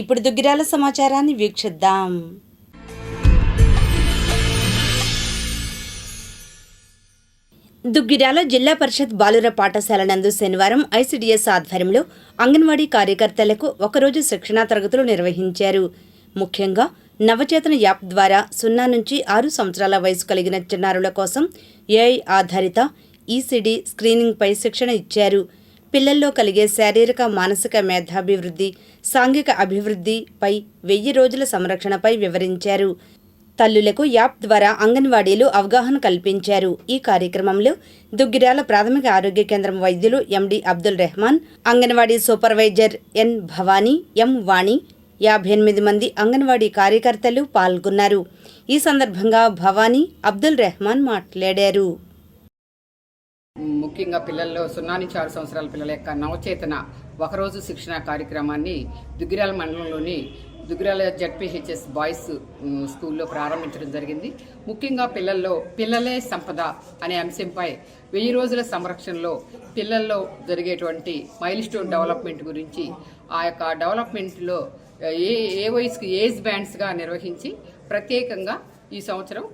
ఇప్పుడు దుగ్గిరాల సమాచారాన్ని వీక్షిద్దాం. దుగ్గిరాల జిల్లా పరిషత్ బాలుర పాఠశాల నందు శనివారం ఐసిడిఎస్ ఆధ్వర్యంలో అంగన్వాడీ కార్యకర్తలకు ఒకరోజు శిక్షణా తరగతులు నిర్వహించారు. ముఖ్యంగా నవచేతన యాప్ ద్వారా 0 నుంచి 6 సంవత్సరాల వయసు కలిగిన చిన్నారుల కోసం ఏఐ ఆధారిత ఈసీడీ స్క్రీనింగ్పై శిక్షణ ఇచ్చారు. పిల్లల్లో కలిగే శారీరక మానసిక మేధాభివృద్ధి, సాంఘిక అభివృద్ధిపై 1000 రోజుల సంరక్షణపై వివరించారు. తల్లులకు యాప్ ద్వారా అంగన్వాడీలు అవగాహన కల్పించారు. ఈ కార్యక్రమంలో దుగ్గిరాల ప్రాథమిక ఆరోగ్య కేంద్రం వైద్యులు ఎండి అబ్దుల్ రెహమాన్, అంగన్వాడీ సూపర్వైజర్ ఎన్ భవానీ, ఎం వాణి, 58 మంది అంగన్వాడీ కార్యకర్తలు పాల్గొన్నారు. ఈ సందర్భంగా భవానీ, అబ్దుల్ రెహమాన్ మాట్లాడారు. ముఖ్యంగా పిల్లల్లో 0 నుంచి 6 సంవత్సరాల పిల్లల యొక్క నవచేతన ఒకరోజు శిక్షణ కార్యక్రమాన్ని దుగ్గిరాల మండలంలోని దుగ్గిరాల జడ్పీహెచ్ఎస్ బాయ్స్ స్కూల్లో ప్రారంభించడం జరిగింది. ముఖ్యంగా పిల్లలే సంపద అనే అంశంపై 1000 రోజుల సంరక్షణలో పిల్లల్లో జరిగేటువంటి మైల్స్టోన్ డెవలప్మెంట్ గురించి, ఆ యొక్క డెవలప్మెంట్లో ఏ వయసుకి ఏజ్ బ్యాండ్స్గా నిర్వహించి ప్రత్యేకంగా ఈ సంవత్సరం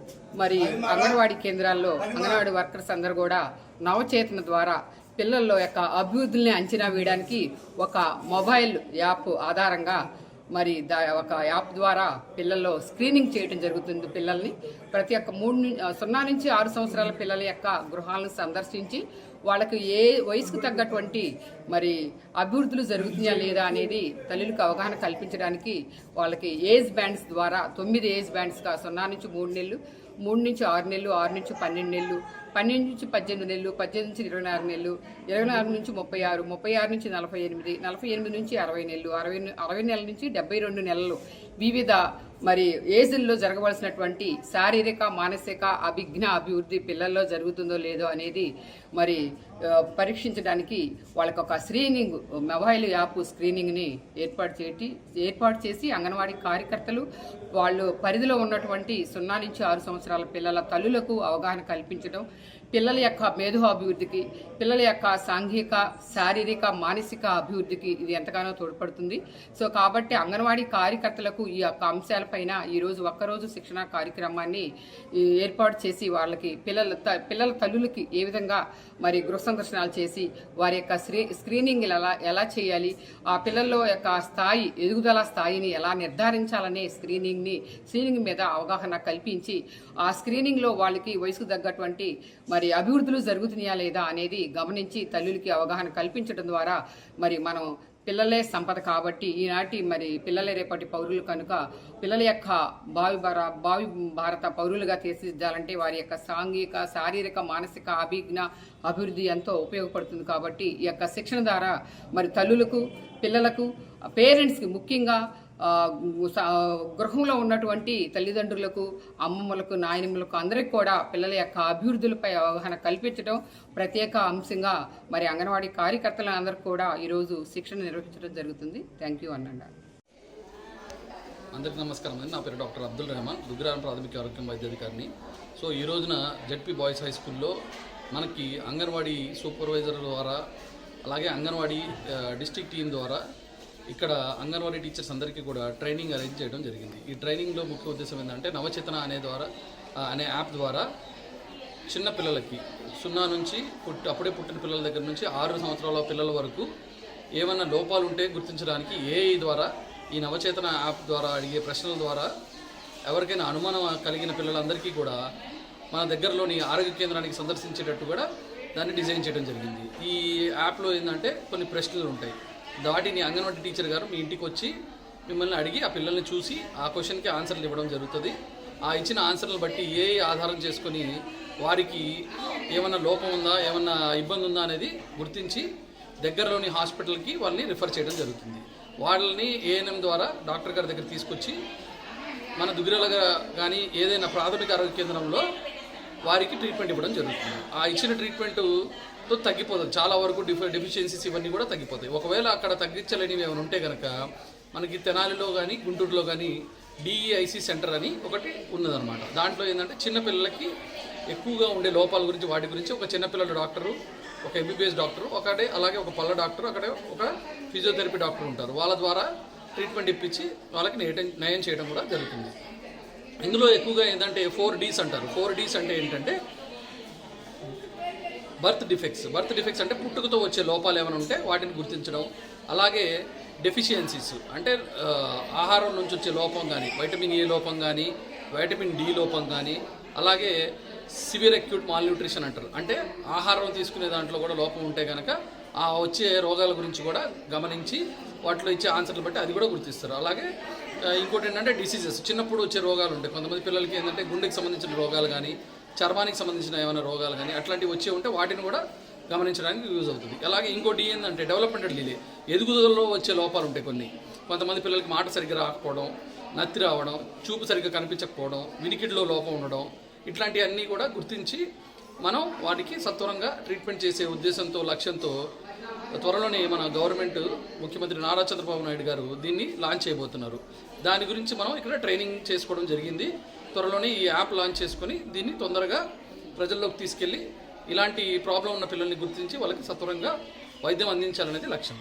మరి అంగన్వాడీ కేంద్రాల్లో అంగన్వాడీ వర్కర్స్ అందరూ కూడా నవచేతన ద్వారా పిల్లల్లో యొక్క అభివృద్ధిని అంచనా వేయడానికి ఒక మొబైల్ యాప్ ఆధారంగా మరి ఒక యాప్ ద్వారా పిల్లల్లో స్క్రీనింగ్ చేయడం జరుగుతుంది. పిల్లల్ని ప్రతి ఒక్క 0 నుంచి 6 సంవత్సరాల పిల్లల యొక్క గృహాలను సందర్శించి వాళ్ళకి ఏ వయసుకు తగ్గటువంటి మరి అభివృద్ధులు జరుగుతున్నాయా లేదా అనేది తల్లులకు అవగాహన కల్పించడానికి వాళ్ళకి ఏజ్ బ్యాండ్స్ ద్వారా 9 ఏజ్ బ్యాండ్స్గా 0 నుంచి 3 నెలలు, 3 నుంచి 6 నెలలు, 6 నుంచి 12 నెలలు, 12 నుంచి 18 నెలలు, 18 నుంచి 24 నెలలు, 24 నుంచి 36, 36 నుంచి 48, 48 నుంచి 60 నెలలు, 60 నెలల నుంచి 72 నెలలు వివిధ మరి ఏజ్ల్లో జరగవలసినటువంటి శారీరక మానసిక అభిజ్ఞ అభివృద్ధి పిల్లల్లో జరుగుతుందో లేదో అనేది మరి పరీక్షించడానికి వాళ్ళకి ఒక స్క్రీనింగ్ మొబైల్ యాప్ స్క్రీనింగ్ని ఏర్పాటు చేసి అంగన్వాడీ కార్యకర్తలు వాళ్ళు పరిధిలో ఉన్నటువంటి 0 నుంచి 6 సంవత్సరాల పిల్లల తల్లులకు అవగాహన కల్పించడం, పిల్లల యొక్క మేధో అభివృద్ధికి, పిల్లల యొక్క సాంఘిక శారీరక మానసిక అభివృద్ధికి ఇది ఎంతగానో తోడ్పడుతుంది. సో కాబట్టి అంగన్వాడీ కార్యకర్తలకు ఈ యొక్క అంశాలపైన ఈరోజు ఒక్కరోజు శిక్షణ కార్యక్రమాన్ని ఏర్పాటు చేసి వాళ్ళకి పిల్లల తల్లులకి ఏ విధంగా మరి గృహ సందర్శనాలు చేసి వారి యొక్క స్క్రీనింగ్ ఎలా చేయాలి, ఆ పిల్లల్లో యొక్క ఎదుగుదల స్థాయిని ఎలా నిర్ధారించాలనే స్క్రీనింగ్ మీద అవగాహన కల్పించి ఆ స్క్రీనింగ్లో వాళ్ళకి వయసుకు తగ్గటువంటి మరి అభివృద్ధులు జరుగుతున్నాయా లేదా అనేది గమనించి తల్లులకి అవగాహన కల్పించడం ద్వారా మరి మనం పిల్లలే సంపద కాబట్టి ఈనాటి మరి పిల్లలే రేపటి పౌరులు కనుక పిల్లల యొక్క భావి భారత పౌరులుగా తీర్చిదిద్దాలంటే వారి యొక్క సాంఘిక శారీరక మానసిక అభిజ్ఞ అభివృద్ధి ఎంతో ఉపయోగపడుతుంది. కాబట్టి ఈ యొక్క శిక్షణ ద్వారా మరి తల్లులకు, పిల్లలకు, పేరెంట్స్కి, ముఖ్యంగా గృహంలో ఉన్నటువంటి తల్లిదండ్రులకు, అమ్మమ్మలకు, నాయనమ్మలకు అందరికీ కూడా పిల్లల యొక్క అభివృద్ధులపై అవగాహన కల్పించడం ప్రత్యేక అంశంగా మరి అంగన్వాడీ కార్యకర్తలందరికీ కూడా ఈరోజు శిక్షణ నిర్వహించడం జరుగుతుంది. థ్యాంక్ యూ అనండి. అందరికీ నమస్కారం అండి. నా పేరు డాక్టర్ అబ్దుల్ రెహమాన్, దుగ్గిరాల ప్రాథమిక ఆరోగ్య వైద్యాధికారిని. సో ఈ రోజున జడ్పీ బాయ్స్ హై స్కూల్లో మనకి అంగన్వాడీ సూపర్వైజర్ ద్వారా, అలాగే అంగన్వాడీ డిస్ట్రిక్ట్ టీం ద్వారా ఇక్కడ అంగన్వాడీ టీచర్స్ అందరికీ కూడా ట్రైనింగ్ అరేంజ్ చేయడం జరిగింది. ఈ ట్రైనింగ్లో ముఖ్య ఉద్దేశం ఏంటంటే నవచేతన అనే యాప్ ద్వారా చిన్న పిల్లలకి 0 నుంచి అప్పుడే పుట్టిన పిల్లల దగ్గర నుంచి 6 సంవత్సరాల పిల్లల వరకు ఏమైనా లోపాలు ఉంటే గుర్తించడానికి ఏఐ ద్వారా ఈ నవచేతన యాప్ ద్వారా అడిగే ప్రశ్నల ద్వారా ఎవరికైనా అనుమానం కలిగిన పిల్లలందరికీ కూడా మన దగ్గరలోని ఆరోగ్య కేంద్రానికి సందర్శించేటట్టు కూడా దాన్ని డిజైన్ చేయడం జరిగింది. ఈ యాప్లో ఏంటంటే కొన్ని ప్రశ్నలు ఉంటాయి. వాటిని అంగన్వాడీ టీచర్ గారు మీ ఇంటికి వచ్చి మిమ్మల్ని అడిగి ఆ పిల్లల్ని చూసి ఆ క్వశ్చన్కి ఆన్సర్లు ఇవ్వడం జరుగుతుంది. ఆ ఇచ్చిన ఆన్సర్లు బట్టి ఏ ఆధారం చేసుకొని వారికి ఏమన్నా లోపం ఉందా, ఏమన్నా ఇబ్బంది ఉందా అనేది గుర్తించి దగ్గరలోని హాస్పిటల్కి వాళ్ళని రిఫర్ చేయడం జరుగుతుంది. వాళ్ళని ఏఎన్ఎం ద్వారా డాక్టర్ గారి దగ్గర తీసుకొచ్చి మన దుగ్గిరాల కానీ ఏదైనా ప్రాథమిక ఆరోగ్య కేంద్రంలో వారికి ట్రీట్మెంట్ ఇవ్వడం జరుగుతుంది. ఆ ఇచ్చిన ట్రీట్మెంట్తో తగ్గిపోతుంది. చాలా వరకు డెఫిషియన్సీస్ ఇవన్నీ కూడా తగ్గిపోతాయి. ఒకవేళ అక్కడ తగ్గించలేనివి ఏమైనా ఉంటే కనుక మనకి తెనాలిలో కానీ గుంటూరులో కానీ డిఈఐసి సెంటర్ అని ఒకటి ఉన్నదన్నమాట. దాంట్లో ఏంటంటే చిన్నపిల్లలకి ఎక్కువగా ఉండే లోపాల గురించి వాటి గురించి ఒక చిన్నపిల్లల డాక్టరు, ఒక ఎంబీబీఎస్ డాక్టరు అలాగే ఒక పళ్ళ డాక్టరు, అక్కడే ఒక ఫిజియోథెరపీ డాక్టర్ ఉంటారు. వాళ్ళ ద్వారా ట్రీట్మెంట్ ఇప్పించి వాళ్ళకి నయం చేయడం కూడా జరుగుతుంది. ఇందులో ఎక్కువగా ఏంటంటే 4Ds అంటారు. 4Ds అంటే ఏంటంటే బర్త్ డిఫెక్ట్స్ అంటే పుట్టుకతో వచ్చే లోపాలు ఏమైనా ఉంటే వాటిని గుర్తించడం, అలాగే డెఫిషియన్సీస్ అంటే ఆహారం నుంచి వచ్చే లోపం కానీ, వైటమిన్ ఏ లోపం కానీ, వైటమిన్ డి లోపం కానీ, అలాగే సివియర్ అక్యూట్ మాల్ న్యూట్రిషన్ అంటారు. అంటే ఆహారం తీసుకునే దాంట్లో కూడా లోపం ఉంటే కనుక ఆ వచ్చే రోగాల గురించి కూడా గమనించి వాటిలో ఇచ్చే ఆన్సర్లు బట్టి అది కూడా గుర్తిస్తారు. అలాగే ఇంకోటి ఏంటంటే డిసీజెస్, చిన్నప్పుడు వచ్చే రోగాలు ఉంటాయి. కొంతమంది పిల్లలకి ఏంటంటే గుండెకి సంబంధించిన రోగాలు కానీ, చర్మానికి సంబంధించిన ఏమైనా రోగాలు కానీ అట్లాంటివి వచ్చే ఉంటే వాటిని కూడా గమనించడానికి యూజ్ అవుతుంది. అలాగే ఇంకోటి ఏంటంటే డెవలప్మెంటల్ డిలే, ఎదుగుదలలో వచ్చే లోపాలు ఉంటాయి కొన్ని. కొంతమంది పిల్లలకి మాట సరిగ్గా రాకపోవడం, నత్తి రావడం, చూపు సరిగ్గా కనిపించకపోవడం, వినికిడిలో లోపం ఉండడం, ఇట్లాంటివన్నీ కూడా గుర్తించి మనం వాటికి సత్వరంగా ట్రీట్మెంట్ చేసే ఉద్దేశంతో, లక్ష్యంతో త్వరలోనే మన గవర్నమెంట్ ముఖ్యమంత్రి నారా చంద్రబాబు నాయుడు గారు దీన్ని లాంచ్ చేయబోతున్నారు. దాని గురించి మనం ఇక్కడ ట్రైనింగ్ చేసుకోవడం జరిగింది. త్వరలోనే ఈ యాప్ లాంచ్ చేసుకొని దీన్ని తొందరగా ప్రజల్లోకి తీసుకెళ్ళి ఇలాంటి ప్రాబ్లం ఉన్న పిల్లల్ని గుర్తించి వాళ్ళకి సత్వరంగా వైద్యం అందించాలనేది లక్ష్యం.